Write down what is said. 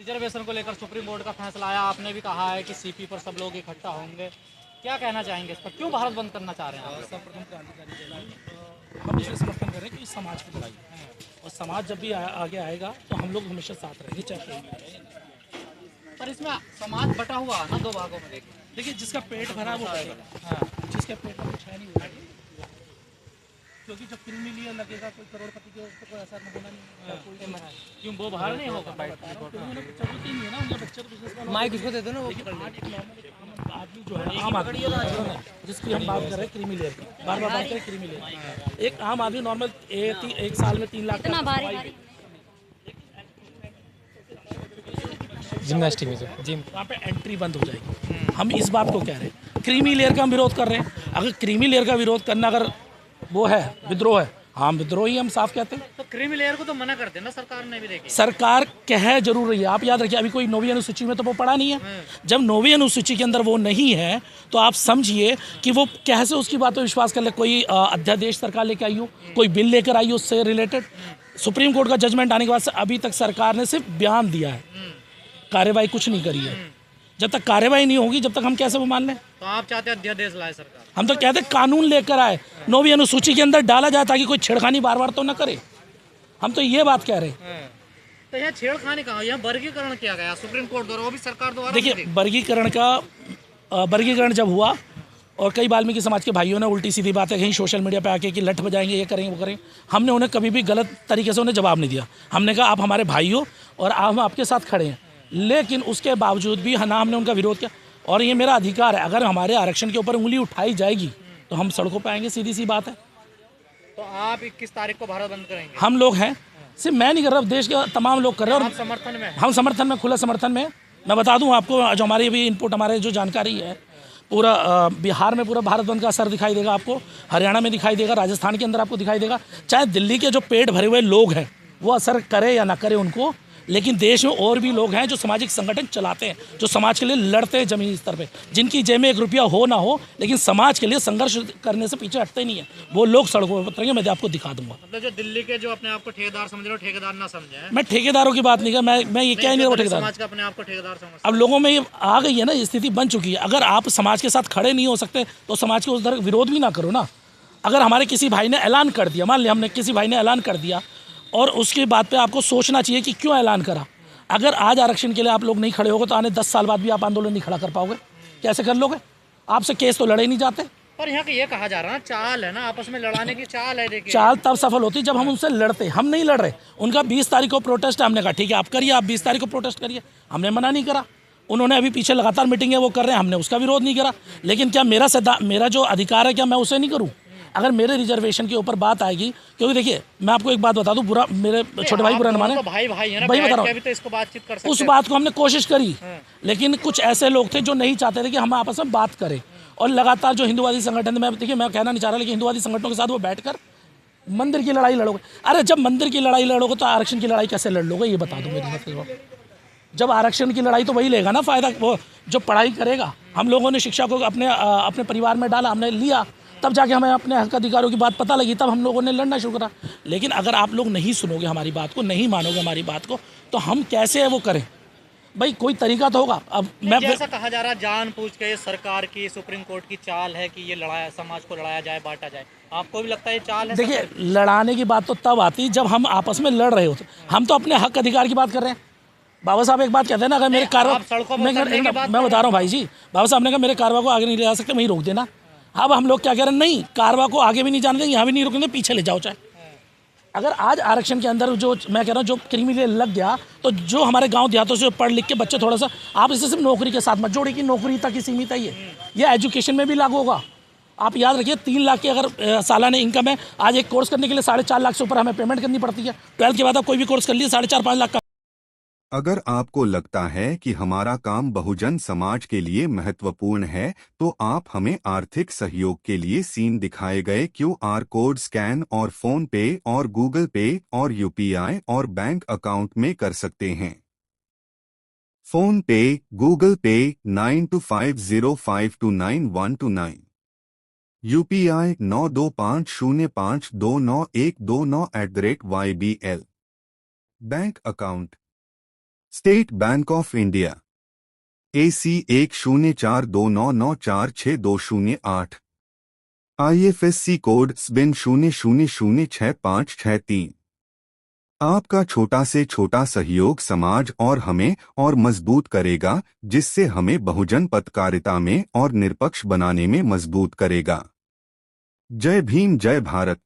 Reservation को लेकर supreme court का फैसला आया, आपने भी कहा है कि सीपी पर सब लोग इकट्ठा होंगे, क्या कहना चाहेंगे इस पर, क्यों भारत बंद करना चाह रहे हैं आप? सर्वप्रथम क्रांतिकारी हम इसलिए समर्थन कर रहे हैं कि इस समाज की लड़ाई है और समाज जब भी आगे आएगा तो हम लोग हमेशा साथ रहेंगे, चाहे कोई भी आए। पर इसमें समाज बटा हुआ है ना, दो भागों में देखिए। देखिए, जिसका पेट भरा है वो करेगा, हाँ, जिसके पेट में कुछ है नहीं वो करेगा। क्योंकि जब क्रीमी लेयर लगेगा कोई करोड़पति के उसको कोई असर होना नहीं, कोई क्यों वो बाहर नहीं होगा जरूरत ही नहीं है ना, उनके बच्चे तो बिजनेस माइक इसको दे दो ना वो लेकिन आज एक नॉर्मल आम आदमी जो है, आम आदमी जिसकी हम बात कर रहे हैं क्रीमी लेयर की, बार बार बात करें क्रीमी लेयर, एक आम आदमी नॉर्मल एक साल में 3 लाख इतना भारी जिम्नास्टिक में जिम वहाँ पे एंट्री बंद हो जाएगी। हम इस बात को कह रहे हैं, क्रीमी लेयर का हम विरोध कर रहे हैं। अगर क्रीमी लेयर का विरोध करना अगर वो है विद्रोह है, हाँ विद्रोह ही हम साफ कहते हैं। तो क्रीमी लेयर को तो मना कर देना सरकार ने भी, देखिए सरकार कह जरूर रही है, आप याद रखिए अभी कोई 9वीं अनुसूची में तो वो पढ़ा नहीं है। जब 9वीं अनुसूची के अंदर वो नहीं है तो आप समझिए कि वो कैसे उसकी बात पर विश्वास कर ले। कोई अध्यादेश सरकार लेकर आई हो, कोई बिल लेकर आई हो उससे रिलेटेड, सुप्रीम कोर्ट का जजमेंट आने के बाद से अभी तक सरकार ने सिर्फ बयान दिया है, कार्रवाई कुछ नहीं करी है। जब तक कार्रवाई नहीं होगी जब तक हम कैसे वो मान लें? तो आप चाहते हैं अध्यादेश लाए सरकार? हम तो कहते हैं कानून लेकर आए, 9वीं अनुसूची के अंदर डाला जाए ताकि कोई छेड़खानी बार बार तो ना करे। हम तो ये बात कह रहे हैं। तो यहाँ छेड़खानी कहाँ, यहाँ वर्गीकरण किया गया सुप्रीम कोर्ट द्वारा, वो भी सरकार द्वारा। देखिए, वर्गीकरण जब हुआ और कई वाल्मीकि समाज के भाइयों ने उल्टी सीधी बातें कहीं सोशल मीडिया पे आके कि लठ बजाएंगे, ये करेंगे वो करेंगे, हमने उन्हें कभी भी गलत तरीके से उन्हें जवाब नहीं दिया। हमने कहा आप हमारे भाई हो और हम आपके साथ खड़े हैं, लेकिन उसके बावजूद भी ना हमने उनका विरोध किया। और ये मेरा अधिकार है, अगर हमारे आरक्षण के ऊपर उंगली उठाई जाएगी तो हम सड़कों पर आएंगे, सीधी सी बात है। तो आप 21 तारीख को भारत बंद करेंगे? हम लोग हैं, सिर्फ मैं नहीं कर रहा, देश के तमाम लोग कर रहे हैं। और समर्थन में, हम समर्थन में, खुला समर्थन में। मैं बता दूं आपको, जो हमारी भी इनपुट, हमारे जो जानकारी है, पूरा बिहार में पूरा भारत बंद का असर दिखाई देगा आपको, हरियाणा में दिखाई देगा, राजस्थान के अंदर आपको दिखाई देगा। चाहे दिल्ली के जो पेट भरे हुए लोग हैं वो असर करे या ना करे उनको, लेकिन देश में और भी लोग हैं जो सामाजिक संगठन चलाते हैं, जो समाज के लिए लड़ते हैं ज़मीनी स्तर पे, जिनकी जेब में 1 रुपया हो ना हो लेकिन समाज के लिए संघर्ष करने से पीछे हटते नहीं है। वो लोग सड़कों पर उतरेंगे, मैं आपको दिखा दूंगा। मतलब जो दिल्ली के जो अपने आप को ठेकेदार समझ रहे हो, ठेकेदार ना समझे हैं। मैं ठेकेदारों की बात नहीं कर, मैं ये क्या नहीं ठेकेदार, समाज का अपने आप को ठेकेदार समझ। अब लोगों में ये आ गई है ना, स्थिति बन चुकी है। अगर आप समाज के साथ खड़े नहीं हो सकते तो समाज के उस तरह विरोध भी ना करो ना। अगर हमारे किसी भाई ने ऐलान कर दिया, मान लिया हमने किसी भाई ने ऐलान कर दिया, और उसके बाद पे आपको सोचना चाहिए कि क्यों ऐलान करा। अगर आज आरक्षण के लिए आप लोग नहीं खड़े होगे तो आने 10 साल बाद भी आप आंदोलन नहीं खड़ा कर पाओगे। कैसे कर लोगे? आपसे केस तो लड़े ही नहीं जाते। पर यहाँ ये कहा जा रहा है, चाल है ना, आपस में लड़ाने की चाल है। देखिए, चाल तब सफल होती जब हम उनसे लड़ते, हम नहीं लड़ रहे। उनका 20 तारीख को प्रोटेस्ट है, हमने कहा ठीक है आप करिए, आप 20 तारीख को प्रोटेस्ट करिए, हमने मना नहीं करा। उन्होंने अभी पीछे लगातार मीटिंगें वो कर रहे हैं, हमने उसका विरोध नहीं करा। लेकिन क्या मेरा जो अधिकार है क्या मैं उसे नहीं करूँ? अगर मेरे रिजर्वेशन के ऊपर बात आएगी, क्योंकि देखिए मैं आपको एक बात बता दूं, बुरा मेरे छोटे भाई बुरा न माने, भाई है ना, भाई बता रहा हूं, तो इसको बातचीत कर सकते उस बात को हमने कोशिश करी, लेकिन कुछ ऐसे लोग थे जो नहीं चाहते थे कि हम आपस में बात करें। और लगातार जो हिंदुवादी संगठन, मैं देखिए मैं कहना नहीं चाह रहा, लेकिन हिंदुवादी संगठनों के साथ वो बैठकर मंदिर की लड़ाई लड़ोगे। अरे जब मंदिर की लड़ाई लड़ोगे तो आरक्षण की लड़ाई कैसे लड़ लोगे, ये बता दो मेरे मतलब। जब आरक्षण की लड़ाई तो वही लेगा ना फ़ायदा, वो जो पढ़ाई करेगा। हम लोगों ने शिक्षा को अपने परिवार में डाला, हमने लिया, तब जाके हमें अपने हक अधिकारों की बात पता लगी, तब हम लोगों ने लड़ना शुरू करा। लेकिन अगर आप लोग नहीं सुनोगे हमारी बात को, नहीं मानोगे हमारी बात को, तो हम कैसे वो करें? भाई कोई तरीका तो होगा। अब मैं जैसा कहा जा रहा है, जानबूझ के ये सरकार की, सुप्रीम कोर्ट की चाल है कि ये लड़ाया, समाज को लड़ाया जाए, बांटा जाए। आपको भी लगता है ये चाल है? देखिए, लड़ाने की बात तो तब आती जब हम आपस में लड़ रहे होते। हम तो अपने हक अधिकार की बात कर रहे हैं। बाबा साहब एक बात कहते हैं ना, अगर मेरे कारवा, मैं बता रहा हूँ भाई जी, बाबा साहब ने कहा मेरे कारवा को आगे नहीं ले जा सकते, वहीं रोक देना। अब हम लोग क्या कह रहे हैं, नहीं, कारवा को आगे भी नहीं जाने देंगे, यहाँ भी नहीं रुकेंगे, पीछे ले जाओ चाहे। अगर आज आरक्षण के अंदर जो मैं कह रहा हूँ जो क्रीमी लेयर लग गया, तो जो हमारे गांव देहातों से पढ़ लिख के बच्चे थोड़ा सा, आप इसे सिर्फ नौकरी के साथ मत जोड़िए कि नौकरी तक ही सीमित है। ये एजुकेशन में भी लागू होगा। आप याद रखिए, 3 लाख की अगर सालाना इनकम है, आज एक कोर्स करने के लिए 4.5 लाख से ऊपर हमें पेमेंट करनी पड़ती है। 12th के बाद आप कोई भी कोर्स कर लिए 4.5-5 लाख का। अगर आपको लगता है कि हमारा काम बहुजन समाज के लिए महत्वपूर्ण है, तो आप हमें आर्थिक सहयोग के लिए सीन दिखाए गए QR कोड स्कैन और फोन पे और गूगल पे और UPI और बैंक अकाउंट में कर सकते हैं। फोन पे, गूगल पे 9250529129, UPI 9250529129@YBL, bank account state bank of India AC 104299462008 IFSC code SBIN 000653। आपका छोटा से छोटा सहयोग समाज और हमें और मजबूत करेगा, जिससे हमें बहुजन पत्रकारिता में और निष्पक्ष बनाने में मजबूत करेगा। जय भीम, जय भारत।